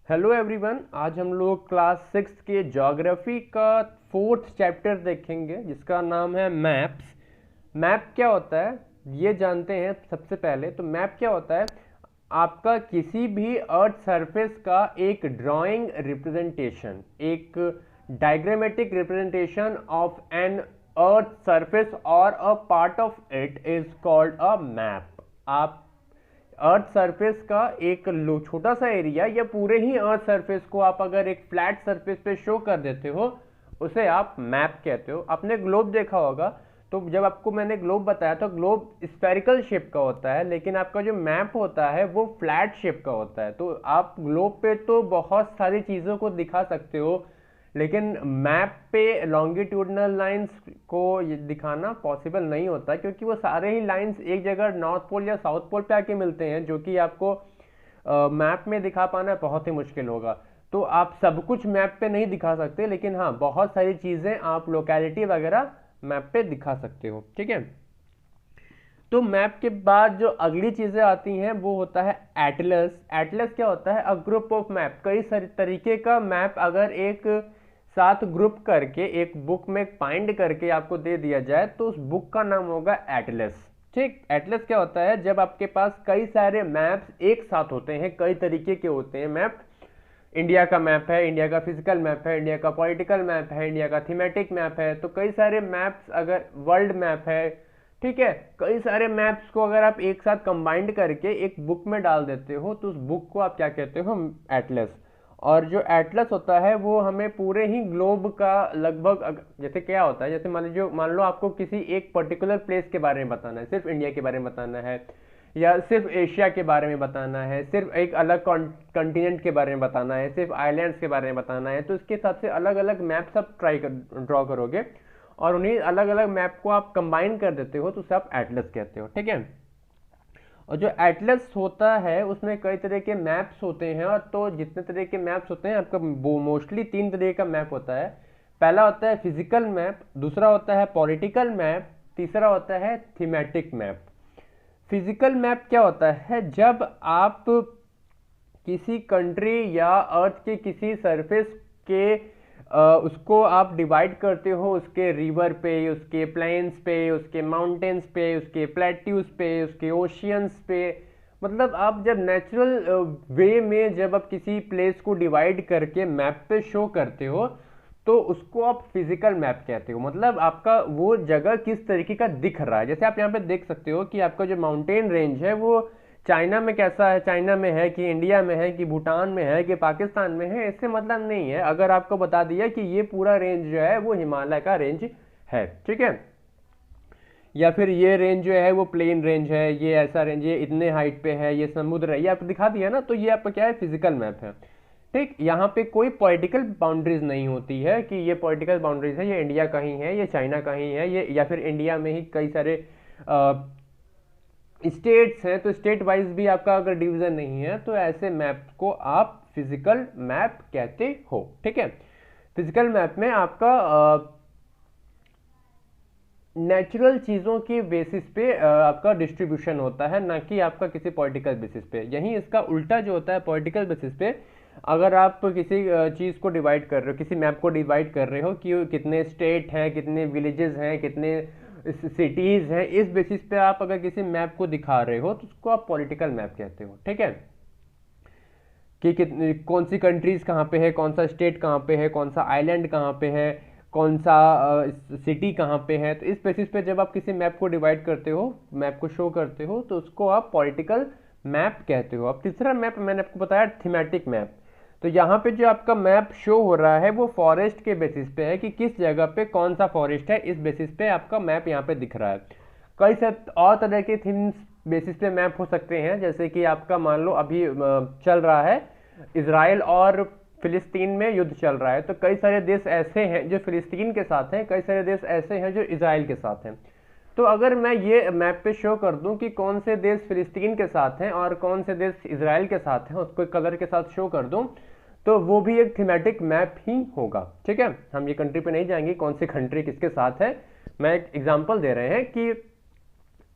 Hello everyone, आज हम लोग क्लास 6 के ज्योग्राफी का 4th चैप्टर देखेंगे जिसका नाम है मैप्स। मैप क्या होता है ये जानते हैं सबसे पहले। तो मैप क्या होता है? आपका किसी भी अर्थ सरफेस का एक ड्राइंग रिप्रेजेंटेशन, एक diagrammatic representation of an earth surface और a part of it is called a map. आप अर्थ सरफेस का एक छोटा सा एरिया या पूरे ही अर्थ सरफेस को आप अगर एक फ्लैट सरफेस पे शो कर देते हो उसे आप मैप कहते हो। आपने ग्लोब देखा होगा, तो जब आपको मैंने ग्लोब बताया तो ग्लोब स्फेरिकल शेप का होता है, लेकिन आपका जो मैप होता है वो फ्लैट शेप का होता है। तो आप ग्लोब पे तो बहुत सारी चीज़ों को दिखा सकते हो, लेकिन मैप पे लॉन्गिट्यूडनल लाइंस को ये दिखाना पॉसिबल नहीं होता, क्योंकि वो सारे ही लाइंस एक जगह नॉर्थ पोल या साउथ पोल पे आके मिलते हैं, जो कि आपको मैप में दिखा पाना बहुत ही मुश्किल होगा। तो आप सब कुछ मैप पे नहीं दिखा सकते, लेकिन हाँ, बहुत सारी चीज़ें आप लोकेलिटी वगैरह मैप पे दिखा सकते हो। ठीक है, तो मैप के बाद जो अगली चीज़ें आती हैं वो होता है एटलस। एटलस क्या होता है? A group of map. कई सारे तरीके का मैप अगर एक साथ ग्रुप करके एक बुक में बाइंड करके आपको दे दिया जाए तो उस बुक का नाम होगा एटलस। ठीक, एटलस क्या होता है? जब आपके पास कई सारे मैप्स एक साथ होते हैं, कई तरीके के होते हैं मैप। इंडिया का मैप है, इंडिया का फिजिकल मैप है, इंडिया का पॉलिटिकल मैप है, इंडिया का थीमेटिक मैप है। तो कई सारे मैप्स, अगर वर्ल्ड मैप है, ठीक है, कई सारे मैप्स को अगर आप एक साथ कंबाइंड करके एक बुक में डाल देते हो तो उस बुक को आप क्या कहते हो? एटलस। और जो एटलस होता है वो हमें पूरे ही ग्लोब का लगभग, जैसे क्या होता है, जैसे मान लो आपको किसी एक पर्टिकुलर प्लेस के बारे में बताना है, सिर्फ इंडिया के बारे में बताना है, या सिर्फ एशिया के बारे में बताना है, सिर्फ एक अलग कॉन्टिनेंट के बारे में बताना है, सिर्फ आइलैंड्स के बारे में बताना है, तो इसके हिसाब से अलग अलग मैप्स आप ड्रॉ करोगे और उन्हीं अलग अलग मैप को आप कंबाइन कर देते हो तो उसे आप एटलस कहते हो। ठीक है, और जो एटलस होता है उसमें कई तरह के मैप्स होते हैं, और तो जितने तरह के मैप्स होते हैं आपका मोस्टली 3 तरह का मैप होता है। पहला होता है फिजिकल मैप, दूसरा होता है पॉलिटिकल मैप, तीसरा होता है थीमेटिक मैप। फिजिकल मैप क्या होता है? जब आप किसी कंट्री या अर्थ के किसी सरफेस के उसको आप डिवाइड करते हो, उसके रिवर पे, उसके प्लेन्स पे, उसके माउंटेन्स पे, उसके प्लेट्यूज पे, उसके ओशियंस पे, मतलब आप जब नेचुरल वे में जब आप किसी प्लेस को डिवाइड करके मैप पे शो करते हो तो उसको आप फिजिकल मैप कहते हो। मतलब आपका वो जगह किस तरीके का दिख रहा है। जैसे आप यहाँ पे देख सकते हो कि आपका जो माउंटेन रेंज है वो चाइना में कैसा है, चाइना में है कि इंडिया में है कि भूटान में है कि पाकिस्तान में है, इससे मतलब नहीं है। अगर आपको बता दिया कि ये पूरा रेंज जो है वो हिमालय का रेंज है, ठीक है, या फिर ये रेंज जो है वो प्लेन रेंज है, ये ऐसा रेंज, ये इतने हाइट पे है, ये समुद्र है, ये आपको दिखा दिया ना, तो ये आपका क्या है? फिजिकल मैप है। ठीक, यहाँ पे कोई पॉलिटिकल बाउंड्रीज नहीं होती है कि ये पॉलिटिकल बाउंड्रीज है, ये इंडिया का ही है, ये चाइना का ही है, ये या फिर इंडिया में ही कई सारे स्टेट्स हैं, तो स्टेट वाइज भी आपका अगर डिवीजन नहीं है तो ऐसे मैप को आप फिजिकल मैप कहते हो। ठीक है, फिजिकल मैप में आपका नेचुरल चीज़ों के बेसिस पे आपका डिस्ट्रीब्यूशन होता है, ना कि आपका किसी पॉलिटिकल बेसिस पे। यहीं इसका उल्टा जो होता है, पॉलिटिकल बेसिस पे अगर आप किसी चीज़ को डिवाइड कर रहे हो, किसी मैप को डिवाइड कर रहे हो कि कितने स्टेट हैं, कितने विलेजेस हैं, कितने सिटीज़ हैं, इस बेसिस पे आप अगर किसी मैप को दिखा रहे हो तो उसको आप पॉलिटिकल मैप कहते हो। ठीक है, कि कितनी कौन सी कंट्रीज़ कहाँ पे है, कौन सा स्टेट कहाँ पे है, कौन सा आइलैंड कहाँ पे है, कौन सा सिटी कहाँ पे है, तो इस बेसिस पे जब आप किसी मैप को डिवाइड करते हो, मैप को शो करते हो, तो उसको आप पॉलिटिकल मैप कहते हो। अब तीसरा मैप मैंने आपको बताया थीमेटिक मैप। तो यहाँ पे जो आपका मैप शो हो रहा है वो फॉरेस्ट के बेसिस पे है कि किस जगह पे कौन सा फॉरेस्ट है, इस बेसिस पे आपका मैप यहाँ पे दिख रहा है। कई सारे और तरह के थीम्स बेसिस पे मैप हो सकते हैं, जैसे कि आपका मान लो अभी चल रहा है इजराइल और फिलिस्तीन में युद्ध चल रहा है, तो कई सारे देश ऐसे हैं जो फिलिस्तीन के साथ हैं, कई सारे देश ऐसे हैं जो इजराइल के साथ हैं। तो अगर मैं ये मैप पे शो कर दूं कि कौन से देश फिलिस्तीन के साथ हैं और कौन से देश इजराइल के साथ हैं, उसको कलर के साथ शो कर दूं, तो वो भी एक थीमेटिक मैप ही होगा। ठीक है, हम ये कंट्री पे नहीं जाएंगे कौन सी कंट्री किसके साथ है, मैं एक एग्जाम्पल दे रहे हैं कि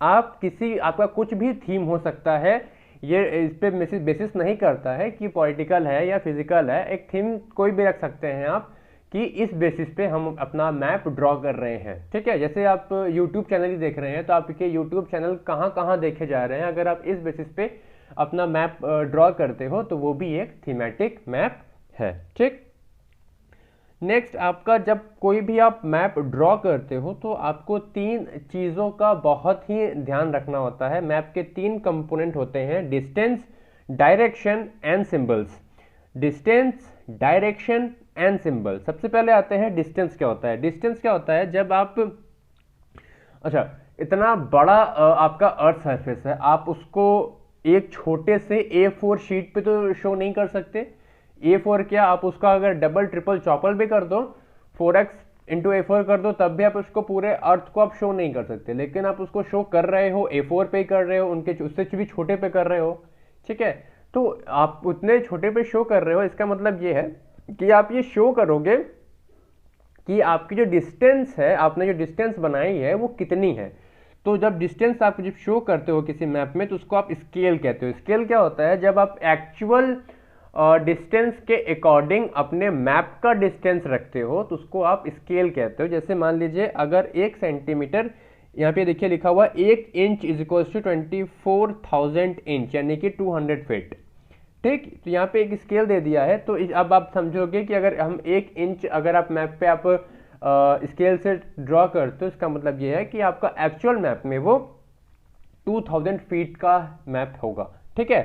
आप किसी, आपका कुछ भी थीम हो सकता है ये इस पे बेसिस नहीं करता है कि पॉलिटिकल है या फिजिकल है, एक थीम कोई भी रख सकते हैं आप कि इस बेसिस पे हम अपना मैप ड्रॉ कर रहे हैं। ठीक है, जैसे आप यूट्यूब चैनल ही देख रहे हैं तो आपके यूट्यूब चैनल कहाँ कहाँ देखे जा रहे हैं, अगर आप इस बेसिस पे अपना मैप ड्रॉ करते हो तो वो भी एक थीमेटिक मैप है। ठीक, नेक्स्ट आपका जब कोई भी आप मैप ड्रॉ करते हो तो आपको 3 चीज़ों का बहुत ही ध्यान रखना होता है। मैप के 3 कंपोनेंट होते हैं, distance, direction and symbols. Distance, direction and symbol. सबसे पहले आते हैं डिस्टेंस क्या होता है। डिस्टेंस क्या होता है, जब आप, अच्छा, इतना बड़ा आपका अर्थ सरफेस है, आप उसको एक छोटे से A4 शीट पे तो शो नहीं कर सकते। A4 क्या, आप उसका अगर डबल ट्रिपल चॉपल भी कर दो, 4x इंटू A4 कर दो, तब भी आप उसको पूरे अर्थ को आप शो नहीं कर सकते। लेकिन आप उसको शो कर रहे हो, A4 पे कर रहे हो, उनके उससे भी छोटे पे कर रहे हो। ठीक है, तो आप उतने छोटे पे शो कर रहे हो, इसका मतलब ये है कि आप ये शो करोगे कि आपकी जो डिस्टेंस है, आपने जो डिस्टेंस बनाई है वो कितनी है। तो जब डिस्टेंस आप जब शो करते हो किसी मैप में तो उसको आप स्केल कहते हो। स्केल क्या होता है, जब आप एक्चुअल डिस्टेंस के अकॉर्डिंग अपने मैप का डिस्टेंस रखते हो तो उसको आप स्केल कहते हो। जैसे मान लीजिए अगर 1 सेंटीमीटर, यहाँ पे देखिए लिखा हुआ 1 inch is equals to 24,000 inch, यानी कि 200 फीट। ठीक, तो यहाँ पे एक स्केल दे दिया है, तो अब आप समझोगे कि अगर हम 1 इंच अगर आप मैप पे आप स्केल से ड्रॉ करते हो, इसका मतलब ये है कि आपका एक्चुअल मैप में वो 2000 फीट का मैप होगा। ठीक है,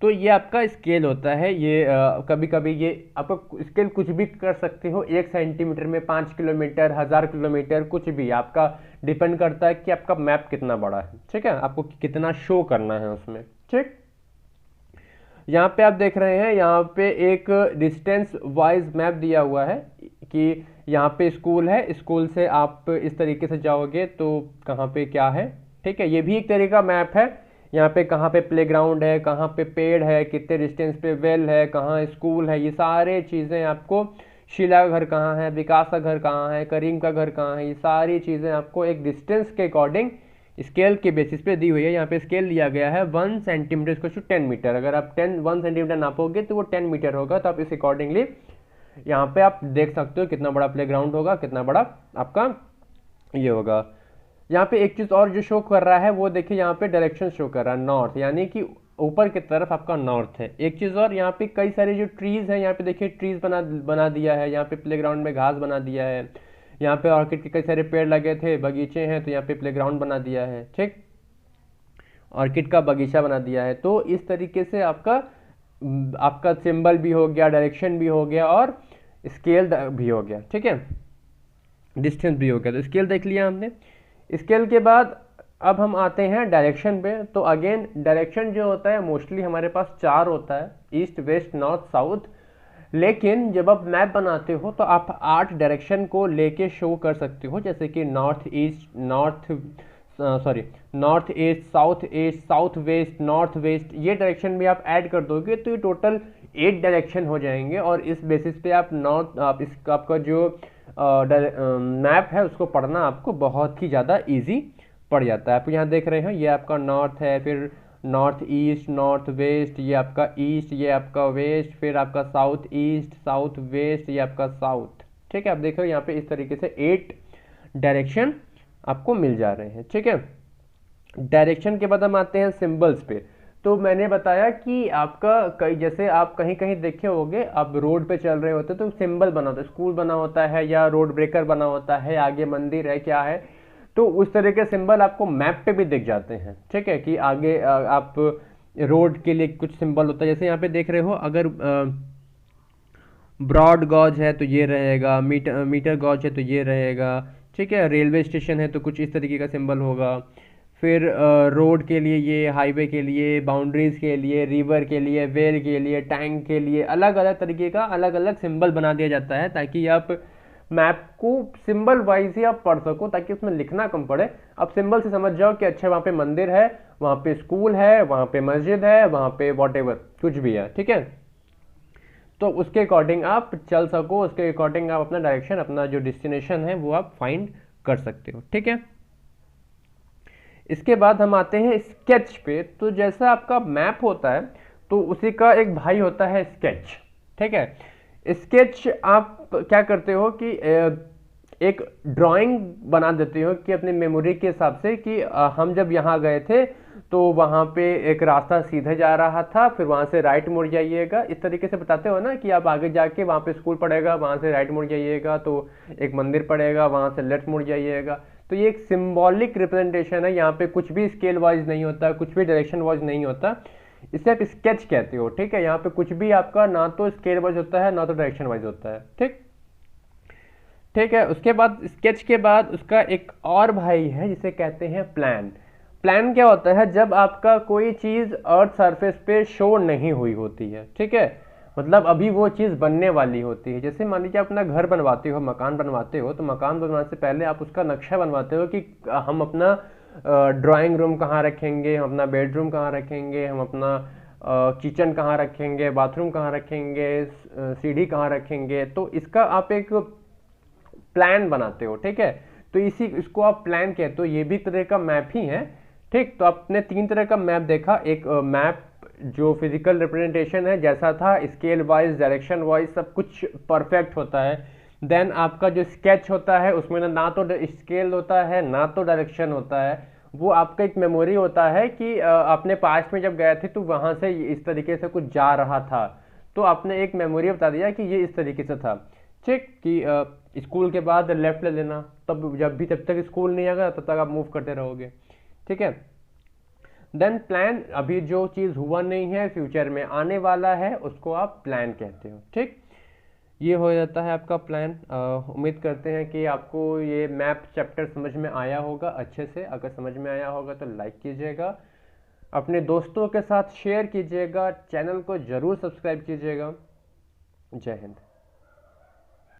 तो ये आपका स्केल होता है। ये कभी कभी ये आपका स्केल कुछ भी कर सकते हो, 1 सेंटीमीटर में 5 किलोमीटर, 1000 किलोमीटर, कुछ भी आपका डिपेंड करता है कि आपका मैप कितना बड़ा है। ठीक है, आपको कितना शो करना है उसमें। ठीक, यहाँ पे आप देख रहे हैं, यहाँ पे एक डिस्टेंस वाइज मैप दिया हुआ है कि यहाँ पे स्कूल है, स्कूल से आप इस तरीके से जाओगे तो कहाँ पे क्या है। ठीक है, ये भी एक तरीका मैप है। यहाँ पे कहाँ पे प्लेग्राउंड है, कहाँ पे पेड़ है, कितने डिस्टेंस पे वेल है, कहाँ स्कूल है, ये सारे चीज़ें आपको, शीला का घर कहाँ है, विकास का घर कहाँ है, करीम का घर कहाँ है, ये सारी चीज़ें आपको एक डिस्टेंस के अकॉर्डिंग स्केल के बेसिस पे दी हुई है। यहाँ पे स्केल दिया गया है 1 सेंटीमीटर इसको 10 मीटर। अगर आप 1 सेंटीमीटर नापोगे तो वो 10 मीटर होगा। तो आप इस अकॉर्डिंगली यहाँ पे आप देख सकते हो कितना बड़ा प्लेग्राउंड होगा, कितना बड़ा आपका ये होगा। यहाँ पे एक चीज़ और जो शो कर रहा है वो देखिए, यहाँ पे डायरेक्शन शो कर रहा है नॉर्थ, यानी कि ऊपर की तरफ आपका नॉर्थ है। एक चीज़ और, यहाँ पे कई सारे जो ट्रीज़ हैं, यहाँ पे देखिए ट्रीज़ बना दिया है, यहाँ पे प्लेग्राउंड में घास बना दिया है। यहाँ पे ऑर्किड के कई सारे पेड़ लगे थे, बगीचे हैं, तो यहाँ पे प्लेग्राउंड बना दिया है। ठीक, ऑर्किड का बगीचा बना दिया है। तो इस तरीके से आपका सिंबल भी हो गया, डायरेक्शन भी हो गया और स्केल भी हो गया। ठीक है, डिस्टेंस भी हो गया। तो स्केल देख लिया हमने। स्केल के बाद अब हम आते हैं डायरेक्शन पे। तो अगेन डायरेक्शन जो होता है मोस्टली हमारे पास 4 होता है, ईस्ट, वेस्ट, नॉर्थ, साउथ। लेकिन जब आप मैप बनाते हो तो आप 8 डायरेक्शन को लेके शो कर सकते हो, जैसे कि north east, north east, south west, north west, ये डायरेक्शन भी आप ऐड कर दोगे तो ये टोटल 8 डायरेक्शन हो जाएंगे। और इस बेसिस पे आप आपका जो मैप है उसको पढ़ना आपको बहुत ही ज़्यादा ईजी पड़ जाता है। आप यहाँ देख रहे हैं, ये आपका नॉर्थ है, फिर नॉर्थ ईस्ट, नॉर्थ वेस्ट, ये आपका ईस्ट, ये आपका वेस्ट, फिर आपका साउथ ईस्ट, साउथ वेस्ट, ये आपका साउथ। ठीक है, आप देखो यहाँ पे इस तरीके से 8 डायरेक्शन आपको मिल जा रहे हैं। ठीक है, डायरेक्शन के बाद हम आते हैं सिंबल्स पे। तो मैंने बताया कि आपका जैसे आप कहीं कहीं देखे होंगे, आप रोड पे चल रहे होते तो सिंबल बना होता है, स्कूल बना होता है या रोड ब्रेकर बना होता है, आगे मंदिर है, क्या है, तो उस तरह के सिंबल आपको मैप पे भी दिख जाते हैं। ठीक है, कि आगे आप रोड के लिए कुछ सिंबल होता है, जैसे यहाँ पे देख रहे हो, अगर ब्रॉड गॉज है तो ये रहेगा, मीटर गॉज है तो ये रहेगा। ठीक है, रेलवे स्टेशन है तो कुछ इस तरीके का सिंबल होगा। फिर रोड के लिए ये, हाईवे के लिए, बाउंड्रीज के लिए, रिवर के लिए, वेल के लिए, टैंक के लिए, अलग अलग तरीके का अलग अलग सिंबल बना दिया जाता है ताकि आप मैप को सिंबल वाइज ही आप पढ़ सको, ताकि उसमें लिखना कम पड़े। आप सिंबल से समझ जाओ कि अच्छा वहाँ पे मंदिर है, वहाँ पे स्कूल है, वहाँ पे मस्जिद है, वहाँ पे वॉटेवर कुछ भी है। ठीक है, तो उसके अकॉर्डिंग आप चल सको, उसके अकॉर्डिंग आप अपना डायरेक्शन, अपना जो डेस्टिनेशन है वो आप फाइंड कर सकते हो। ठीक है, इसके बाद हम आते हैं स्केच पे। तो जैसा आपका मैप होता है तो उसी का एक भाई होता है स्केच, ठीक है। स्केच आप क्या करते हो कि एक ड्राइंग बना देते हो कि अपने मेमोरी के हिसाब से कि हम जब यहाँ गए थे तो वहाँ पे एक रास्ता सीधे जा रहा था, फिर वहाँ से राइट मुड़ जाइएगा, इस तरीके से बताते हो ना कि आप आगे जाके वहाँ पे स्कूल पड़ेगा, वहाँ से राइट मुड़ जाइएगा तो एक मंदिर पड़ेगा, वहाँ से लेफ्ट मुड़ जाइएगा। तो ये एक सिंबॉलिक रिप्रेजेंटेशन है, यहाँ पे कुछ भी स्केल वाइज नहीं होता, कुछ भी डायरेक्शन वाइज नहीं होता, इसे आप स्केच कहते हो, ठीक है। यहाँ पे कुछ भी आपका ना तो स्केल वाइज होता है ना तो डायरेक्शन वाइज होता है, ठीक ठीक है। उसके बाद स्केच के बाद उसका एक और भाई है जिसे कहते हैं प्लान। प्लान क्या होता है, जब आपका कोई चीज़ अर्थ सरफेस पे शो नहीं हुई होती है, ठीक है, मतलब अभी वो चीज़ बनने वाली होती है। जैसे मान लीजिए अपना घर बनवाते हो, मकान बनवाते हो, तो मकान बनवाने से पहले आप उसका नक्शा बनवाते हो कि हम अपना ड्राइंग रूम कहाँ रखेंगे, हम अपना बेडरूम कहाँ रखेंगे, हम अपना किचन कहाँ रखेंगे, बाथरूम कहाँ रखेंगे, सीढ़ी कहाँ रखेंगे। तो इसका आप एक प्लान बनाते हो, ठीक है। तो इसको आप प्लान कहते हो, ये भी एक तरह का मैप ही है, ठीक। तो आपने 3 तरह का मैप देखा, एक मैप जो फिजिकल रिप्रेजेंटेशन है जैसा था, स्केल वाइज डायरेक्शन वाइज सब कुछ परफेक्ट होता है। देन आपका जो स्केच होता है उसमें ना तो स्केल होता है ना तो डायरेक्शन होता है, वो आपका एक मेमोरी होता है कि आपने पास्ट में जब गए थे तो वहाँ से इस तरीके से कुछ जा रहा था, तो आपने एक मेमोरी बता दिया कि ये इस तरीके से था, ठीक। कि स्कूल के बाद लेफ्ट ले लेना, तब जब तक स्कूल नहीं आएगा तब तक आप मूव करते रहोगे, ठीक है। देन प्लान, अभी जो चीज़ हुआ नहीं है फ्यूचर में आने वाला है उसको आप प्लान कहते हो, ठीक। ये हो जाता है आपका प्लान। उम्मीद करते हैं कि आपको ये मैप चैप्टर समझ में आया होगा अच्छे से। अगर समझ में आया होगा तो लाइक कीजिएगा, अपने दोस्तों के साथ शेयर कीजिएगा, चैनल को ज़रूर सब्सक्राइब कीजिएगा। जय हिंद।